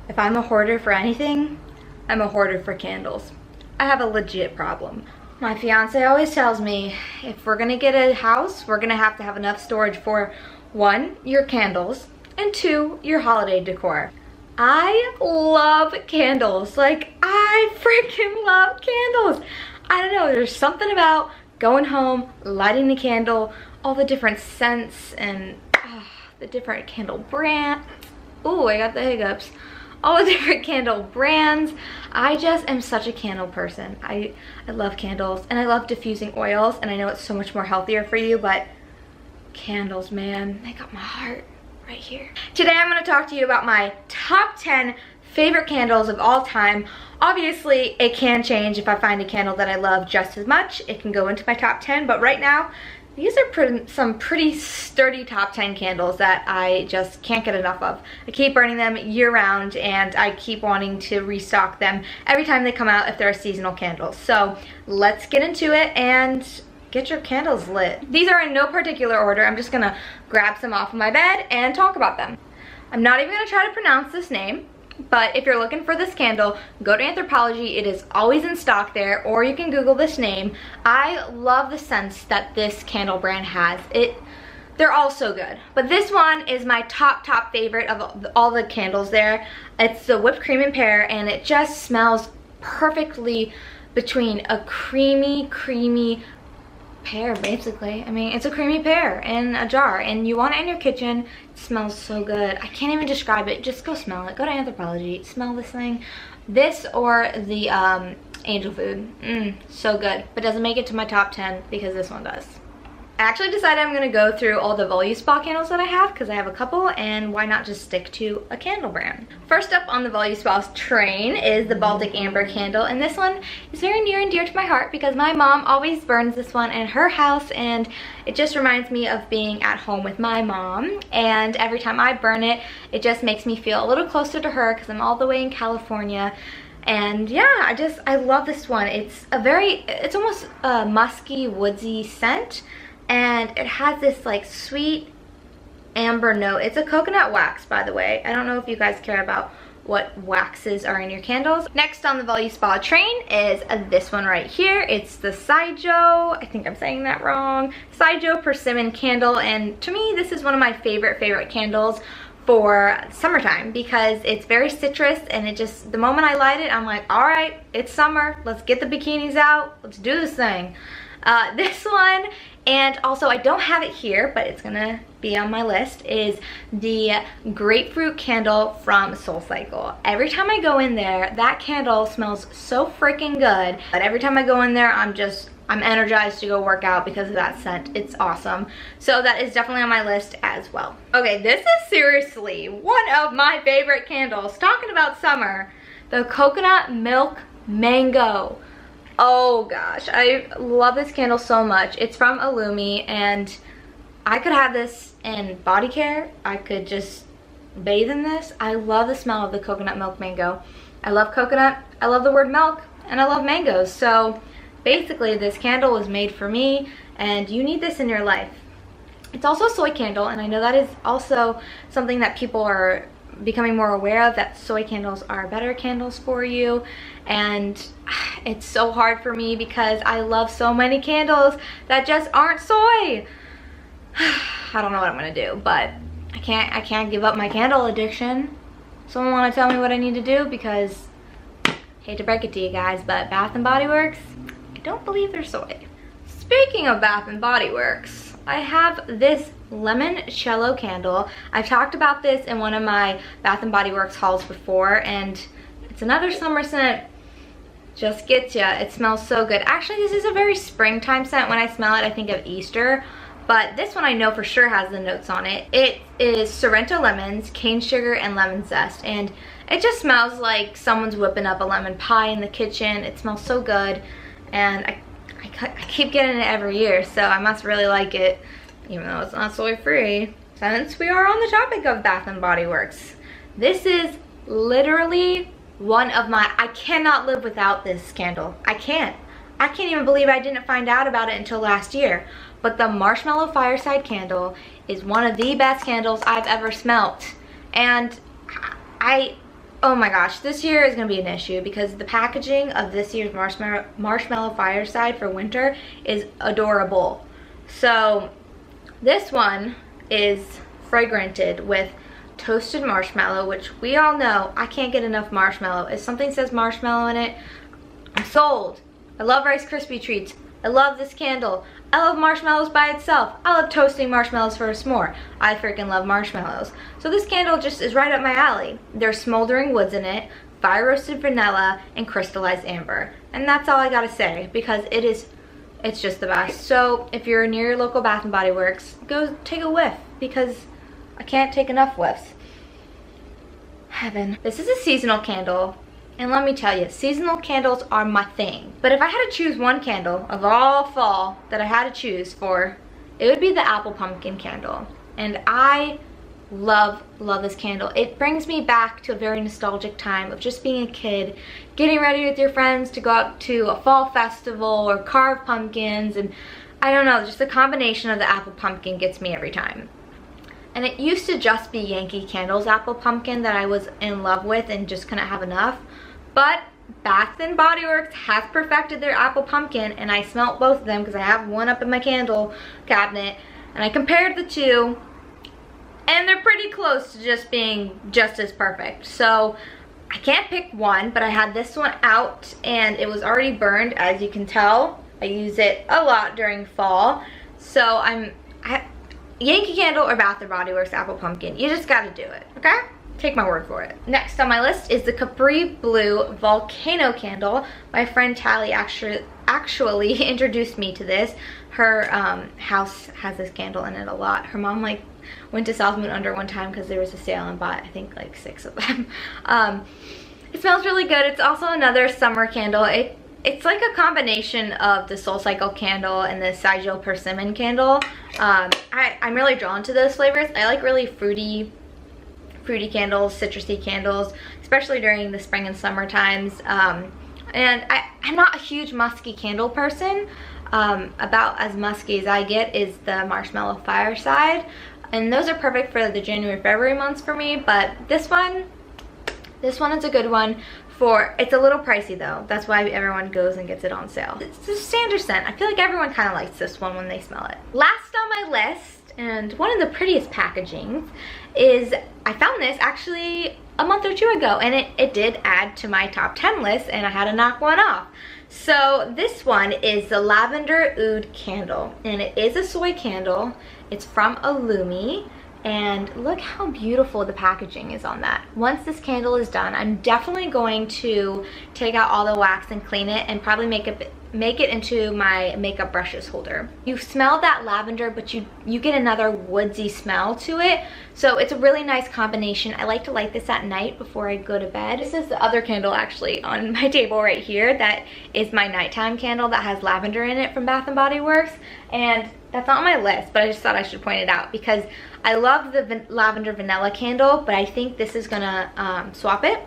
If I'm a hoarder for anything, I'm a hoarder for candles. I have a legit problem. My fiance always tells me if we're gonna get a house, we're gonna have to have enough storage for 1, your candles, and 2, your holiday decor. I love candles. Like, I freaking love candles. I don't know, there's something about going home, lighting the candle, all the different scents and the different candle brand. Ooh, I got the hiccups. All the different candle brands. I just am such a candle person. I love candles and I love diffusing oils, and I know it's so much more healthier for you, but candles, man, they got my heart right here. Today I'm going to talk to you about my top 10 favorite candles of all time. Obviously, it can change if I find a candle that I love just as much. It can go into my top 10, but right now, these are some pretty sturdy top 10 candles that I just can't get enough of. I keep burning them year round, and I keep wanting to restock them every time they come out if they're seasonal candles. So let's get into it and get your candles lit. These are in no particular order. I'm just gonna grab some off of my bed and talk about them. I'm not even gonna try to pronounce this name, but if you're looking for this candle, go to Anthropologie. It is always in stock there, or you can Google this name. I love the scents that this candle brand has. They're all so good, but this one is my top favorite of all the candles there. It's the whipped cream and pear, and it just smells perfectly between a creamy pear, basically. I mean, it's a creamy pear in a jar, and you want it in your kitchen. It smells so good. I can't even describe it. Just go smell it. Go to Anthropologie, smell this thing. This or the angel food. So good, but doesn't make it to my top 10 because this one does. I actually decided I'm gonna go through all the Voluspa candles that I have, because I have a couple, and why not just stick to a candle brand. First up on the Voluspa train is the Baltic Amber candle, and this one is very near and dear to my heart because my mom always burns this one in her house, and it just reminds me of being at home with my mom, and every time I burn it, it just makes me feel a little closer to her because I'm all the way in California. And yeah, I love this one. It's almost a musky, woodsy scent. And it has this like sweet amber note. It's a coconut wax, by the way. I don't know if you guys care about what waxes are in your candles. Next on the Voluspa train is this one right here. It's the Saijo, I think I'm saying that wrong, Saijo Persimmon candle. And to me, this is one of my favorite candles for summertime because it's very citrus, and it just, the moment I light it, I'm like, all right, it's summer. Let's get the bikinis out. Let's do this thing. This one, and also I don't have it here, but it's gonna be on my list, is the grapefruit candle from SoulCycle. Every time I go in there, that candle smells so freaking good. But every time I go in there, I'm energized to go work out because of that scent. It's awesome. So that is definitely on my list as well. Okay, this is seriously one of my favorite candles. Talking about summer, the Coconut Milk Mango. Oh gosh, I love this candle so much. It's from Illumi, and I could have this in body care. I could just bathe in this. I love the smell of the Coconut Milk Mango. I love coconut, I love the word milk, and I love mangoes. So basically this candle was made for me, and you need this in your life. It's also a soy candle, and I know that is also something that people are becoming more aware of, that soy candles are better candles for you. And it's so hard for me because I love so many candles that just aren't soy. I don't know what I'm gonna do, but I can't give up my candle addiction. Someone want to tell me what I need to do? Because hate to break it to you guys, but Bath and Body Works, I don't believe they're soy. Speaking of Bath and Body Works, I have this Lemoncello candle. I've talked about this in one of my Bath and Body Works hauls before, and it's another summer scent. Just gets ya. It smells so good. Actually, this is a very springtime scent. When I smell it, I think of Easter, but this one I know for sure has the notes on it. It is Sorrento lemons, cane sugar, and lemon zest, and it just smells like someone's whipping up a lemon pie in the kitchen. It smells so good, and I keep getting it every year, so I must really like it, even though it's not soy free. Since we are on the topic of Bath and Body Works, this is literally one of my, I cannot live without this candle. I can't even believe I didn't find out about it until last year. But the Marshmallow Fireside candle is one of the best candles I've ever smelt. And Oh my gosh, this year is gonna be an issue because the packaging of this year's Marshmallow Fireside for winter is adorable. So this one is fragranted with toasted marshmallow, which we all know I can't get enough marshmallow. If something says marshmallow in it, I'm sold. I love Rice Krispie treats. I love this candle. I love marshmallows by itself. I love toasting marshmallows for a s'more. I freaking love marshmallows. So this candle just is right up my alley. There's smoldering woods in it, fire roasted vanilla, and crystallized amber. And that's all I gotta say because it's just the best. So if you're near your local Bath & Body Works, go take a whiff because I can't take enough whiffs. Heaven. This is a seasonal candle. And let me tell you, seasonal candles are my thing. But if I had to choose one candle of all fall that I had to choose for, it would be the apple pumpkin candle. And I love this candle. It brings me back to a very nostalgic time of just being a kid, getting ready with your friends to go out to a fall festival or carve pumpkins. And I don't know, just the combination of the apple pumpkin gets me every time. And it used to just be Yankee Candle's apple pumpkin that I was in love with and just couldn't have enough. But Bath & Body Works has perfected their apple pumpkin, and I smelt both of them because I have one up in my candle cabinet, and I compared the two, and they're pretty close to just being just as perfect. So I can't pick one, but I had this one out and it was already burned, as you can tell. I use it a lot during fall. So Yankee Candle or Bath & Body Works apple pumpkin. You just gotta do it, okay? Take my word for it. Next on my list is the Capri Blue Volcano Candle. My friend Tally actually introduced me to this. Her house has this candle in it a lot. Her mom went to South Moon Under one time because there was a sale and bought I think like 6 of them. It smells really good. It's also another summer candle. It's like a combination of the Soul Cycle candle and the Sigil Persimmon candle. I'm really drawn to those flavors. I like really fruity candles, citrusy candles, especially during the spring and summer times. And I'm not a huge musky candle person. About as musky as I get is the Marshmallow Fireside. And those are perfect for the January, February months for me. But this one is a good one. It's a little pricey though. That's why everyone goes and gets it on sale. It's a standard scent. I feel like everyone kind of likes this one when they smell it. Last on my list, and one of the prettiest packagings, is I found this actually a month or two ago, and it did add to my top 10 list, and I had to knock one off. So this one is the Lavender Oud candle, and it is a soy candle. It's from Illumi, and look how beautiful the packaging is on that. Once this candle is done, I'm definitely going to take out all the wax and clean it and probably make it into my makeup brushes holder. You smell that lavender, but you get another woodsy smell to it. So it's a really nice combination. I like to light this at night before I go to bed. This is the other candle actually on my table right here. That is my nighttime candle that has lavender in it from Bath & Body Works. And that's not on my list, but I just thought I should point it out because I love the lavender vanilla candle, but I think this is gonna swap it.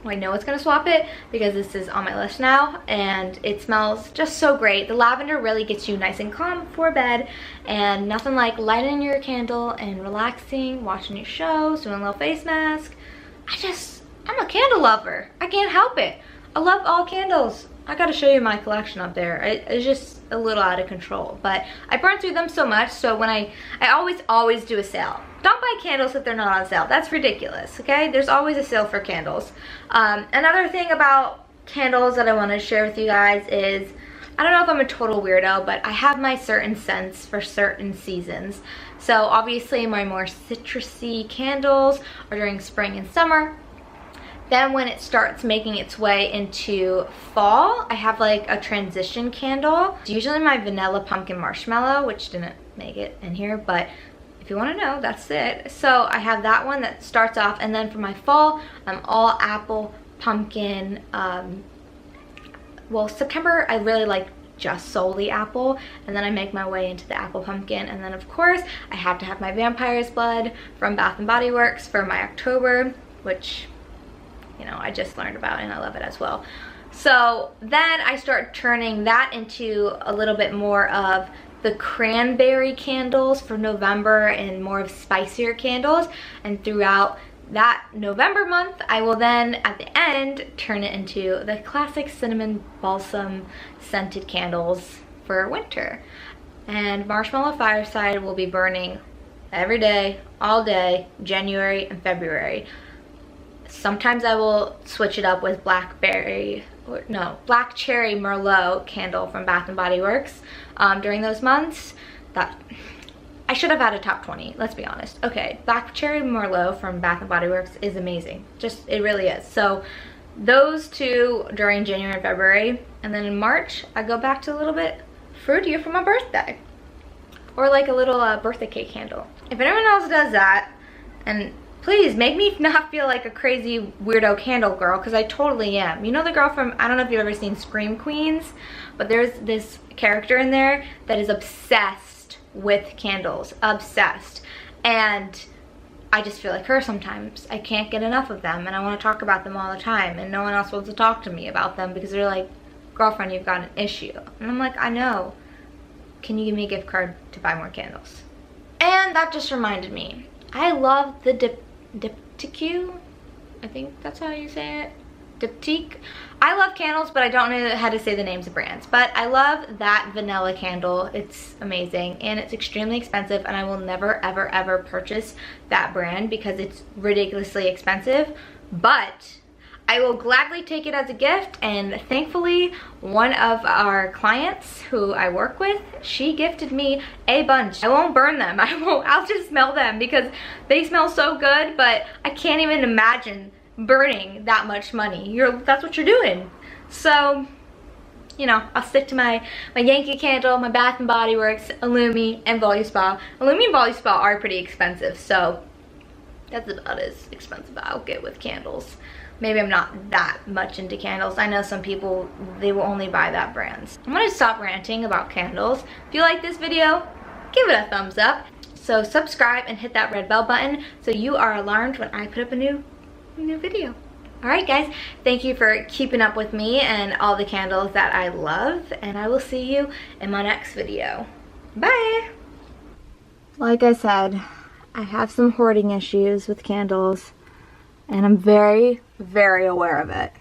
Well, I know it's gonna swap it because this is on my list now, and it smells just so great. The lavender really gets you nice and calm before bed, and nothing like lighting your candle and relaxing, watching your shows, doing a little face mask. I'm a candle lover. I can't help it. I love all candles. I gotta show you my collection up there. It's just a little out of control, but I burn through them so much, so when I always do a sale. Don't buy candles if they're not on sale. That's ridiculous, okay? There's always a sale for candles. Another thing about candles that I want to share with you guys is, I don't know if I'm a total weirdo, but I have my certain scents for certain seasons. So obviously my more citrusy candles are during spring and summer. Then when it starts making its way into fall, I have like a transition candle. It's usually my vanilla pumpkin marshmallow, which didn't make it in here, but if you want to know, that's it. So I have that one that starts off, and then for my fall, I'm all apple, pumpkin. Well, September I really like just solely apple, and then I make my way into the apple pumpkin, and then of course I have to have my vampire's blood from Bath & Body Works for my October, which, you know, I just learned about and I love it as well. So then I start turning that into a little bit more of the cranberry candles for November and more of spicier candles, and throughout that November month, I will then at the end turn it into the classic cinnamon balsam scented candles for winter. And Marshmallow Fireside will be burning every day, all day, January and February. Sometimes I will switch it up with Black Cherry Merlot candle from Bath & Body Works during those months. That I should have had a top 20, let's be honest. Okay, Black Cherry Merlot from Bath & Body Works is amazing. Just, it really is. So those two during January and February, and then in March, I go back to a little bit fruitier for my birthday. Or like a little birthday cake candle. If anyone else does that, and please make me not feel like a crazy weirdo candle girl, because I totally am. You know the girl from, I don't know if you've ever seen Scream Queens, but there's this character in there that is obsessed with candles, obsessed. And I just feel like her sometimes. I can't get enough of them, and I want to talk about them all the time, and no one else wants to talk to me about them because they're like, girlfriend, you've got an issue. And I'm like, I know. Can you give me a gift card to buy more candles? And that just reminded me, I love the Diptyque. I think that's how you say it. Diptyque. I love candles, but I don't know how to say the names of brands. But I love that vanilla candle. It's amazing, and it's extremely expensive, and I will never, ever, ever purchase that brand because it's ridiculously expensive. But I will gladly take it as a gift, and thankfully one of our clients who I work with, she gifted me a bunch. I won't burn them. I'll just smell them because they smell so good, but I can't even imagine burning that much money. That's what you're doing. So, you know, I'll stick to my Yankee Candle, my Bath & Body Works, Illumi, and Voluspa. Illumi and Voluspa are pretty expensive, so that's about as expensive I'll get with candles. Maybe I'm not that much into candles. I know some people, they will only buy that brands. I'm gonna stop ranting about candles. If you like this video, give it a thumbs up. So subscribe and hit that red bell button so you are alarmed when I put up a new video. Alright guys, thank you for keeping up with me and all the candles that I love, and I will see you in my next video. Bye! Like I said, I have some hoarding issues with candles, and I'm very, very aware of it.